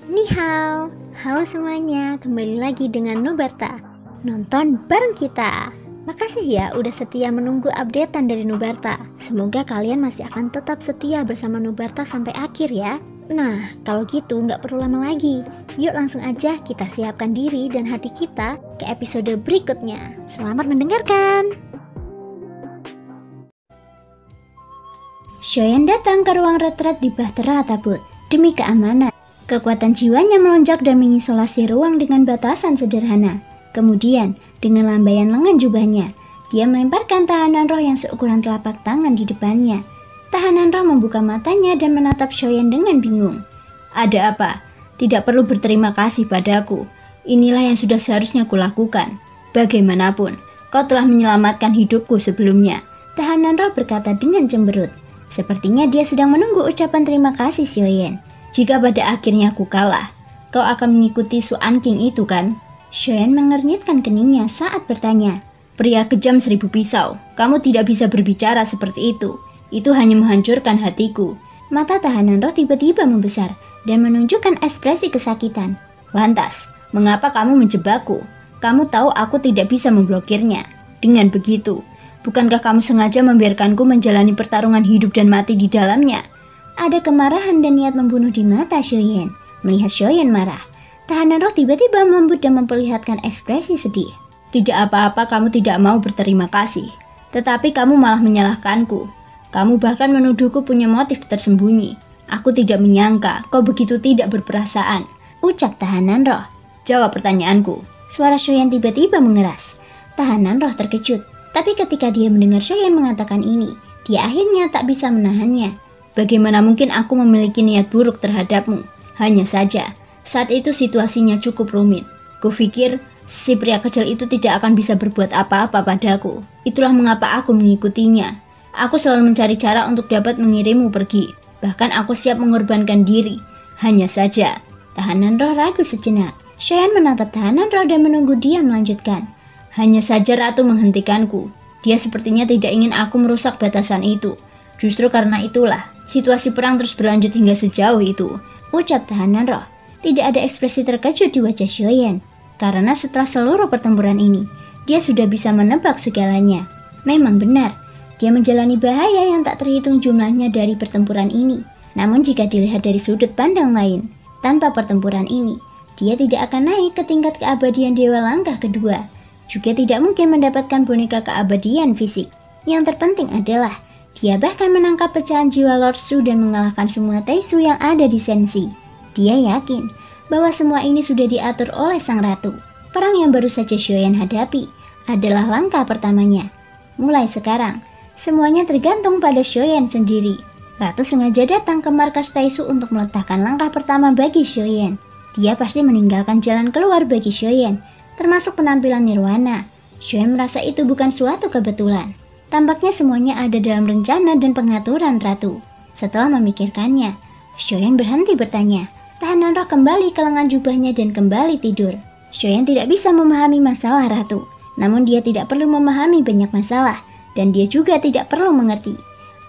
Ni hao, halo semuanya, kembali lagi dengan Nubarta. Nonton bareng kita. Makasih ya udah setia menunggu updatean dari Nubarta. Semoga kalian masih akan tetap setia bersama Nubarta sampai akhir ya. Nah, kalau gitu nggak perlu lama lagi. Yuk langsung aja kita siapkan diri dan hati kita ke episode berikutnya. Selamat mendengarkan. Shoyan datang ke ruang retret di Bahtera Tabut demi keamanan. Kekuatan jiwanya melonjak dan mengisolasi ruang dengan batasan sederhana. Kemudian, dengan lambaian lengan jubahnya, dia melemparkan tahanan roh yang seukuran telapak tangan di depannya. Tahanan roh membuka matanya dan menatap Shoyan dengan bingung. Ada apa? Tidak perlu berterima kasih padaku. Inilah yang sudah seharusnya kulakukan. Bagaimanapun, kau telah menyelamatkan hidupku sebelumnya. Tahanan roh berkata dengan cemberut. Sepertinya dia sedang menunggu ucapan terima kasih Shoyan. Jika pada akhirnya aku kalah, kau akan mengikuti Su Anqing itu kan? Shoyan mengernyitkan keningnya saat bertanya. Pria kejam 1000 pisau, kamu tidak bisa berbicara seperti itu. Itu hanya menghancurkan hatiku. Mata tahanan roh tiba-tiba membesar dan menunjukkan ekspresi kesakitan. Lantas, mengapa kamu menjebakku? Kamu tahu aku tidak bisa memblokirnya. Dengan begitu, bukankah kamu sengaja membiarkanku menjalani pertarungan hidup dan mati di dalamnya? Ada kemarahan dan niat membunuh di mata Shoyan. Melihat Shoyan marah, tahanan roh tiba-tiba melembut dan memperlihatkan ekspresi sedih. Tidak apa-apa kamu tidak mau berterima kasih, tetapi kamu malah menyalahkanku. Kamu bahkan menuduhku punya motif tersembunyi. Aku tidak menyangka kau begitu tidak berperasaan, ucap tahanan roh. Jawab pertanyaanku. Suara Shoyan tiba-tiba mengeras. Tahanan roh terkejut, tapi ketika dia mendengar Shoyan mengatakan ini, dia akhirnya tak bisa menahannya. Bagaimana mungkin aku memiliki niat buruk terhadapmu? Hanya saja, saat itu situasinya cukup rumit. Kupikir, si pria kecil itu tidak akan bisa berbuat apa-apa padaku. Itulah mengapa aku mengikutinya. Aku selalu mencari cara untuk dapat mengirimmu pergi. Bahkan aku siap mengorbankan diri. Hanya saja, tahanan roh ragu sejenak. Shoyan menatap tahanan roh dan menunggu dia melanjutkan. Hanya saja Ratu menghentikanku. Dia sepertinya tidak ingin aku merusak batasan itu. Justru karena itulah, situasi perang terus berlanjut hingga sejauh itu, ucap tahanan roh. Tidak ada ekspresi terkejut di wajah Shoyan, karena setelah seluruh pertempuran ini, dia sudah bisa menebak segalanya. Memang benar, dia menjalani bahaya yang tak terhitung jumlahnya dari pertempuran ini. Namun jika dilihat dari sudut pandang lain, tanpa pertempuran ini, dia tidak akan naik ke tingkat keabadian Dewa Langkah kedua. Juga tidak mungkin mendapatkan boneka keabadian fisik. Yang terpenting adalah, dia bahkan menangkap pecahan jiwa Lord Su dan mengalahkan semua Taishu yang ada di Senshi. Dia yakin bahwa semua ini sudah diatur oleh sang ratu. Perang yang baru saja Shoyan hadapi adalah langkah pertamanya. Mulai sekarang, semuanya tergantung pada Shoyan sendiri. Ratu sengaja datang ke markas Taishu untuk meletakkan langkah pertama bagi Shoyan. Dia pasti meninggalkan jalan keluar bagi Shoyan, termasuk penampilan Nirwana. Shoyan merasa itu bukan suatu kebetulan. Tampaknya semuanya ada dalam rencana dan pengaturan ratu. Setelah memikirkannya, Shoyan berhenti bertanya. Tahanan roh kembali ke lengan jubahnya dan kembali tidur. Shoyan tidak bisa memahami masalah ratu, namun dia tidak perlu memahami banyak masalah, dan dia juga tidak perlu mengerti.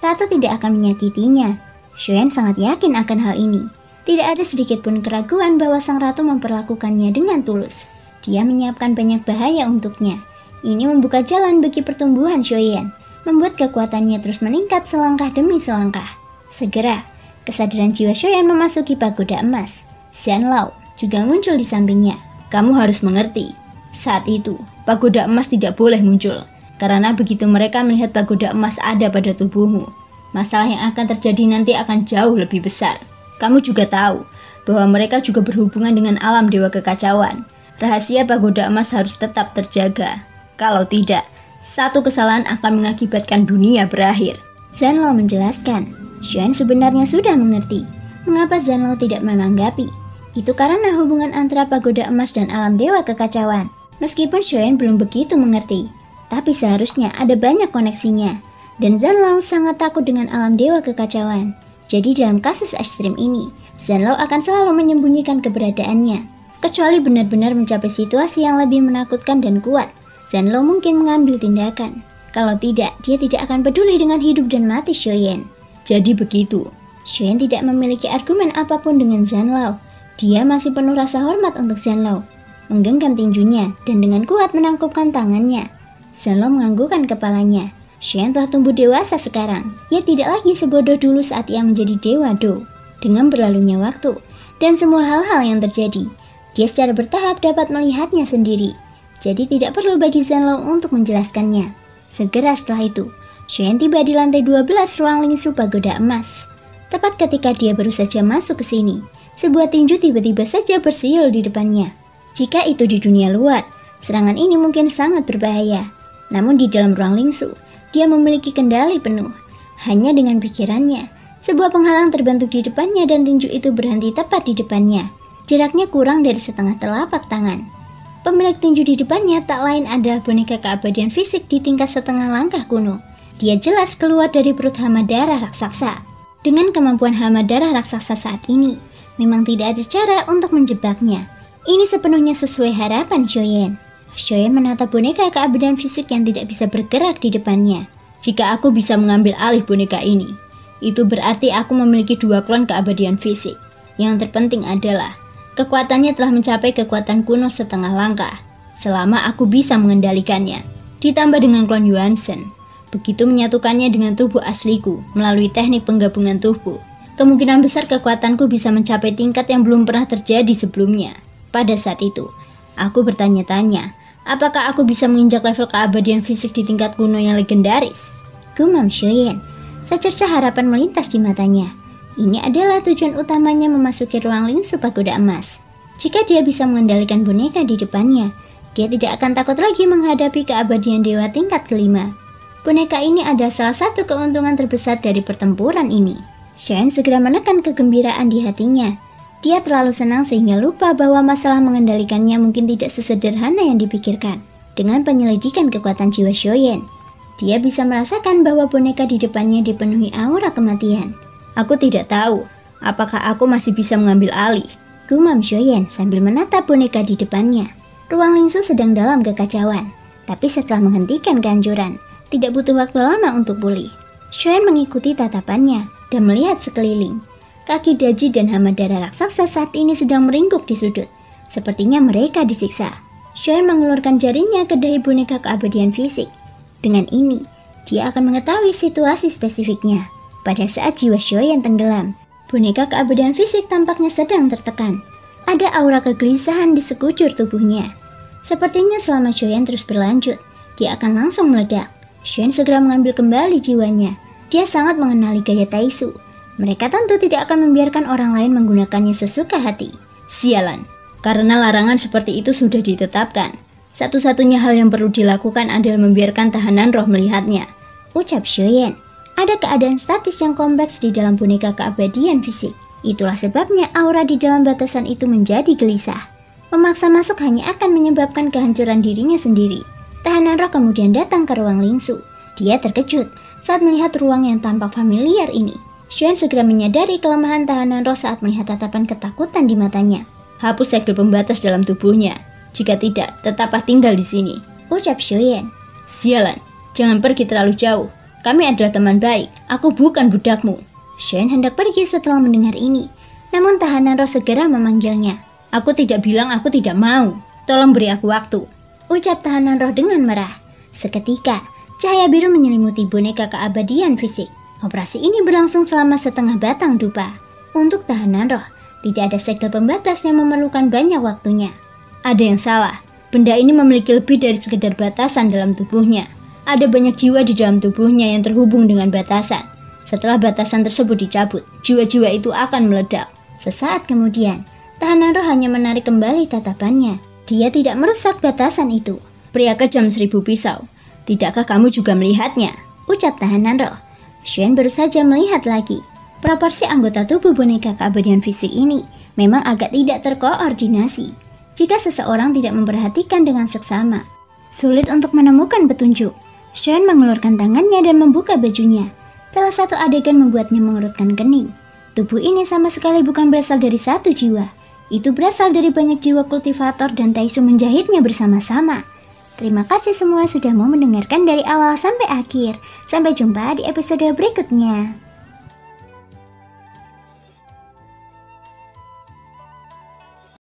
Ratu tidak akan menyakitinya. Shoyan sangat yakin akan hal ini. Tidak ada sedikit pun keraguan bahwa sang ratu memperlakukannya dengan tulus. Dia menyiapkan banyak bahaya untuknya. Ini membuka jalan bagi pertumbuhan Shoyan, membuat kekuatannya terus meningkat selangkah demi selangkah. Segera, kesadaran jiwa Shoyan memasuki pagoda emas. Xianlao juga muncul di sampingnya. Kamu harus mengerti, saat itu, pagoda emas tidak boleh muncul, karena begitu mereka melihat pagoda emas ada pada tubuhmu, masalah yang akan terjadi nanti akan jauh lebih besar. Kamu juga tahu bahwa mereka juga berhubungan dengan alam dewa kekacauan. Rahasia pagoda emas harus tetap terjaga. Kalau tidak, satu kesalahan akan mengakibatkan dunia berakhir. Xianlao menjelaskan. Shoyan sebenarnya sudah mengerti mengapa Xianlao tidak menanggapi. Itu karena hubungan antara pagoda emas dan alam dewa kekacauan. Meskipun Shoyan belum begitu mengerti, tapi seharusnya ada banyak koneksinya. Dan Xianlao sangat takut dengan alam dewa kekacauan. Jadi dalam kasus ekstrim ini, Xianlao akan selalu menyembunyikan keberadaannya. Kecuali benar-benar mencapai situasi yang lebih menakutkan dan kuat, Xianlao mungkin mengambil tindakan. Kalau tidak, dia tidak akan peduli dengan hidup dan mati Shoyan. Jadi begitu. Shoyan tidak memiliki argumen apapun dengan Xianlao. Dia masih penuh rasa hormat untuk Zenlou, menggenggam tinjunya dan dengan kuat menangkupkan tangannya. Zenlou menganggukkan kepalanya. Xuan telah tumbuh dewasa sekarang. Ia tidak lagi sebodoh dulu saat ia menjadi Dewa Do. Dengan berlalunya waktu dan semua hal-hal yang terjadi, dia secara bertahap dapat melihatnya sendiri. Jadi tidak perlu bagi Zenlou untuk menjelaskannya. Segera setelah itu, Xuan tiba di lantai 12 ruang Lingsu Pagoda Emas. Tepat ketika dia baru saja masuk ke sini, sebuah tinju tiba-tiba saja bersiul di depannya. Jika itu di dunia luar, serangan ini mungkin sangat berbahaya. Namun di dalam ruang Lingsu, dia memiliki kendali penuh. Hanya dengan pikirannya, sebuah penghalang terbentuk di depannya dan tinju itu berhenti tepat di depannya. Jaraknya kurang dari setengah telapak tangan. Pemilik tinju di depannya tak lain adalah boneka keabadian fisik di tingkat setengah langkah kuno. Dia jelas keluar dari perut Hamadara raksasa. Dengan kemampuan Hamadara raksasa saat ini, memang tidak ada cara untuk menjebaknya. Ini sepenuhnya sesuai harapan Shoyen. Shoyen menatap boneka keabadian fisik yang tidak bisa bergerak di depannya. Jika aku bisa mengambil alih boneka ini, itu berarti aku memiliki 2 klon keabadian fisik. Yang terpenting adalah, kekuatannya telah mencapai kekuatan kuno setengah langkah. Selama aku bisa mengendalikannya, ditambah dengan klon Yuansen, begitu menyatukannya dengan tubuh asliku melalui teknik penggabungan tubuh, kemungkinan besar kekuatanku bisa mencapai tingkat yang belum pernah terjadi sebelumnya. Pada saat itu, aku bertanya-tanya, apakah aku bisa menginjak level keabadian fisik di tingkat kuno yang legendaris? Gumam Shoyen. Secercah harapan melintas di matanya. Ini adalah tujuan utamanya memasuki ruang Lingsu Pagoda Emas. Jika dia bisa mengendalikan boneka di depannya, dia tidak akan takut lagi menghadapi keabadian dewa tingkat kelima. Boneka ini adalah salah satu keuntungan terbesar dari pertempuran ini. Shen segera menekan kegembiraan di hatinya. Dia terlalu senang sehingga lupa bahwa masalah mengendalikannya mungkin tidak sesederhana yang dipikirkan. Dengan penyelidikan kekuatan jiwa Shoyen, dia bisa merasakan bahwa boneka di depannya dipenuhi aura kematian. Aku tidak tahu apakah aku masih bisa mengambil alih, gumam Shoyen sambil menatap boneka di depannya. Ruang Lingsu sedang dalam kekacauan, tapi setelah menghentikan kehancuran, tidak butuh waktu lama untuk pulih. Shoyen mengikuti tatapannya dan melihat sekeliling. Kaki Daji dan Hamadara raksasa saat ini sedang meringkuk di sudut. Sepertinya mereka disiksa. Shoyen mengeluarkan jarinya ke dahi boneka keabadian fisik. Dengan ini, dia akan mengetahui situasi spesifiknya. Pada saat jiwa Shoyen tenggelam, boneka keabadian fisik tampaknya sedang tertekan. Ada aura kegelisahan di sekujur tubuhnya. Sepertinya selama Shoyen terus berlanjut, dia akan langsung meledak. Shoyen segera mengambil kembali jiwanya. Dia sangat mengenali gaya Taisu. Mereka tentu tidak akan membiarkan orang lain menggunakannya sesuka hati. Sialan, karena larangan seperti itu sudah ditetapkan. Satu-satunya hal yang perlu dilakukan adalah membiarkan tahanan roh melihatnya, ucap Shoyen. Ada keadaan statis yang kompleks di dalam boneka keabadian fisik. Itulah sebabnya aura di dalam batasan itu menjadi gelisah. Memaksa masuk hanya akan menyebabkan kehancuran dirinya sendiri. Tahanan roh kemudian datang ke ruang Lingsu. Dia terkejut saat melihat ruang yang tampak familiar ini. Shoyen segera menyadari kelemahan tahanan roh saat melihat tatapan ketakutan di matanya. Hapus segel pembatas dalam tubuhnya. Jika tidak, tetaplah tinggal di sini, ucap Shoyen. Sialan, jangan pergi terlalu jauh. Kami adalah teman baik. Aku bukan budakmu. Shoyen hendak pergi setelah mendengar ini. Namun tahanan roh segera memanggilnya. Aku tidak bilang aku tidak mau. Tolong beri aku waktu, ucap tahanan roh dengan marah. Seketika, cahaya biru menyelimuti boneka keabadian fisik. Operasi ini berlangsung selama setengah batang dupa. Untuk tahanan roh, tidak ada segel pembatas yang memerlukan banyak waktunya. Ada yang salah. Benda ini memiliki lebih dari sekedar batasan dalam tubuhnya. Ada banyak jiwa di dalam tubuhnya yang terhubung dengan batasan. Setelah batasan tersebut dicabut, jiwa-jiwa itu akan meledak. Sesaat kemudian, tahanan roh hanya menarik kembali tatapannya. Dia tidak merusak batasan itu. Pria kejam 1000 pisau. Tidakkah kamu juga melihatnya? Ucap tahanan roh. Shoyen baru saja melihat lagi. Proporsi anggota tubuh boneka keabadian fisik ini memang agak tidak terkoordinasi. Jika seseorang tidak memperhatikan dengan seksama, sulit untuk menemukan petunjuk. Shoyen mengeluarkan tangannya dan membuka bajunya. Salah satu adegan membuatnya mengerutkan kening. Tubuh ini sama sekali bukan berasal dari satu jiwa. Itu berasal dari banyak jiwa kultivator dan Taisu menjahitnya bersama-sama. Terima kasih semua sudah mau mendengarkan dari awal sampai akhir. Sampai jumpa di episode berikutnya.